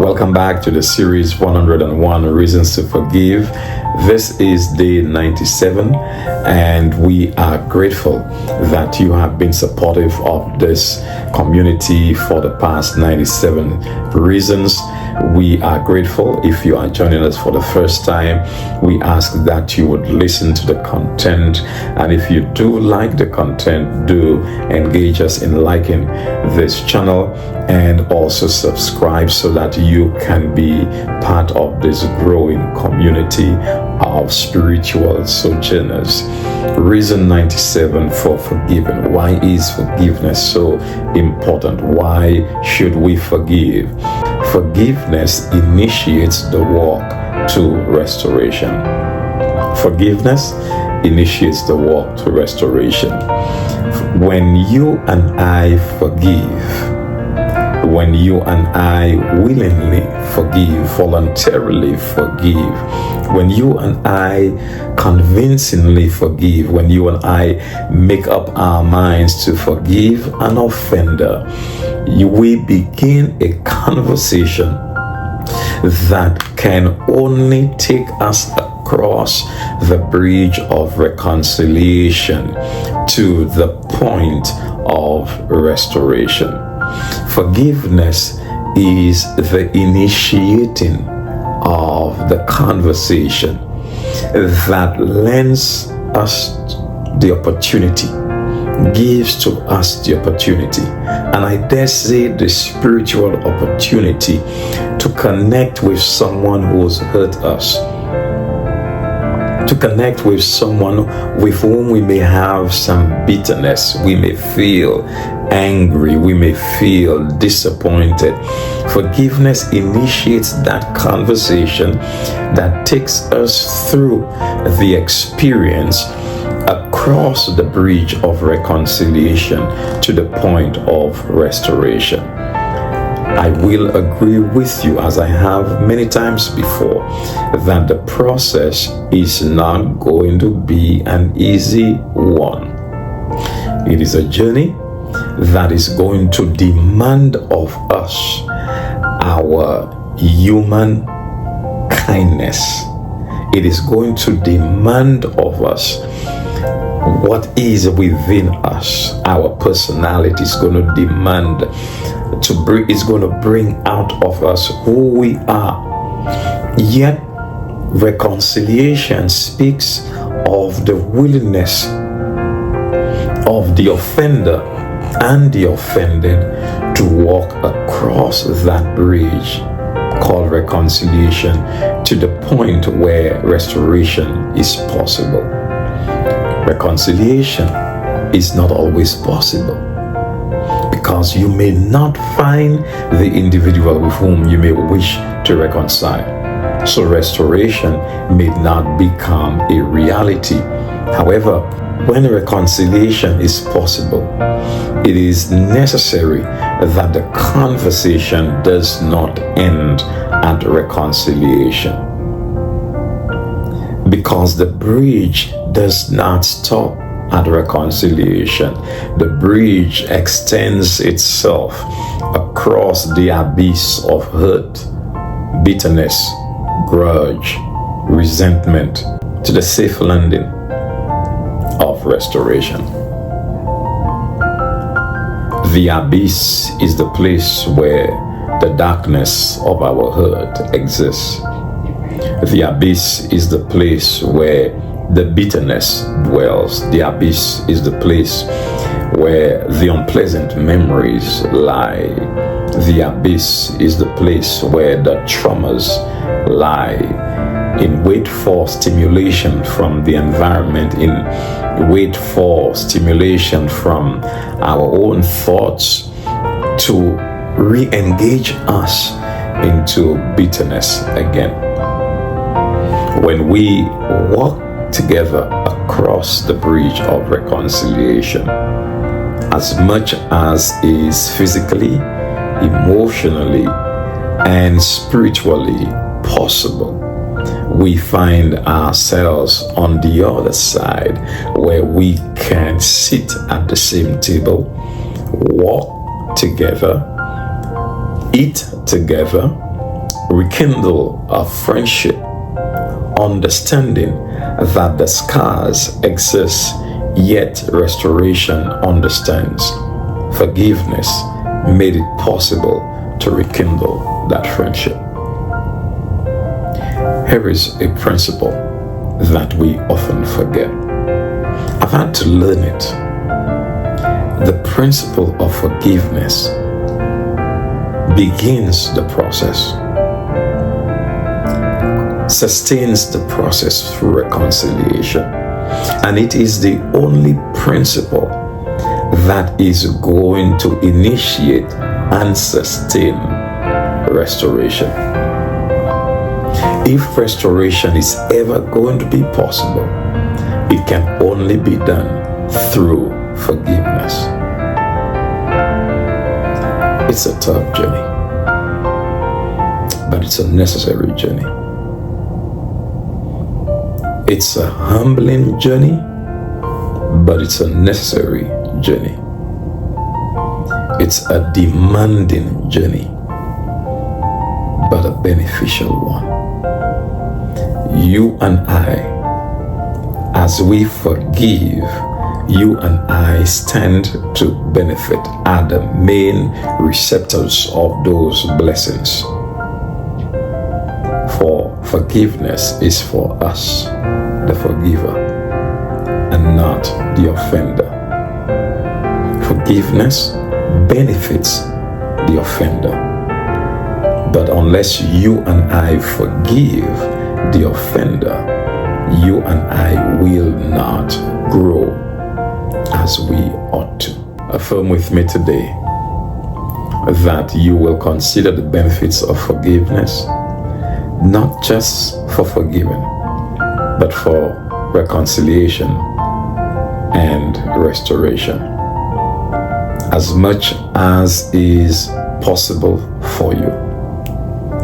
Welcome back to the series 101 Reasons to Forgive. This is day 97, and we are grateful that you have been supportive of this community for the past 97 reasons. We are grateful. If you are joining us for the first time, we ask that you would listen to the content, and if you do like the content, do engage us in liking this channel and also subscribe so that you can be part of this growing community of spiritual sojourners. Reason 97 for forgiving. Why is forgiveness so important? Why should we forgive? Forgiveness initiates the walk to restoration. Forgiveness initiates the walk to restoration. When you and I forgive, when you and I willingly forgive, voluntarily forgive, when you and I convincingly forgive, when you and I make up our minds to forgive an offender, we begin a conversation that can only take us across the bridge of reconciliation to the point of restoration. Forgiveness is the initiating of the conversation that lends us the opportunity, gives to us the opportunity, and I dare say the spiritual opportunity to connect with someone who's hurt us, to connect with someone with whom we may have some bitterness, we may feel angry, we may feel disappointed. Forgiveness initiates that conversation that takes us through the experience across the bridge of reconciliation to the point of restoration. I will agree with you, as I have many times before, that the process is not going to be an easy one. It is a journey that is going to demand of us our human kindness. It is going to demand of us what is within us. Our personality is going to demand is going to bring out of us who we are. Yet reconciliation speaks of the willingness of the offender and the offended to walk across that bridge called reconciliation to the point where restoration is possible. Reconciliation is not always possible, because you may not find the individual with whom you may wish to reconcile. So restoration may not become a reality. However, when reconciliation is possible, it is necessary that the conversation does not end at reconciliation, because the bridge does not stop at reconciliation. The bridge extends itself across the abyss of hurt, bitterness, grudge, resentment to the safe landing of restoration. The abyss is the place where the darkness of our hurt exists. The abyss is the place where the bitterness dwells. The abyss is the place where the unpleasant memories lie. The abyss is the place where the traumas lie, in wait for stimulation from the environment, in wait for stimulation from our own thoughts to re-engage us into bitterness again. When we walk together across the bridge of reconciliation, as much as is physically, emotionally, and spiritually possible, we find ourselves on the other side where we can sit at the same table, walk together, eat together, rekindle a friendship, understanding that the scars exist, yet restoration understands. Forgiveness made it possible to rekindle that friendship. Here is a principle that we often forget. I've had to learn it. The principle of forgiveness begins the process, sustains the process through reconciliation, and it is the only principle that is going to initiate and sustain restoration. If restoration is ever going to be possible, it can only be done through forgiveness. It's a tough journey, but it's a necessary journey. It's a humbling journey, but it's a necessary journey. It's a demanding journey, but a beneficial one. You and I, as we forgive, you and I stand to benefit, are the main receptors of those blessings. For forgiveness is for us, the forgiver, and not the offender. Forgiveness benefits the offender. But unless you and I forgive the offender, you and I will not grow as we ought to. Affirm with me today that you will consider the benefits of forgiveness, not just for forgiving, but for reconciliation and restoration, as much as is possible for you.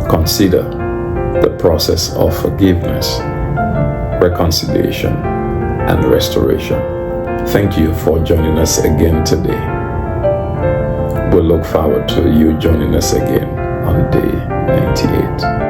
Consider the process of forgiveness, reconciliation, and restoration. Thank you for joining us again today. We look forward to you joining us again on day 98.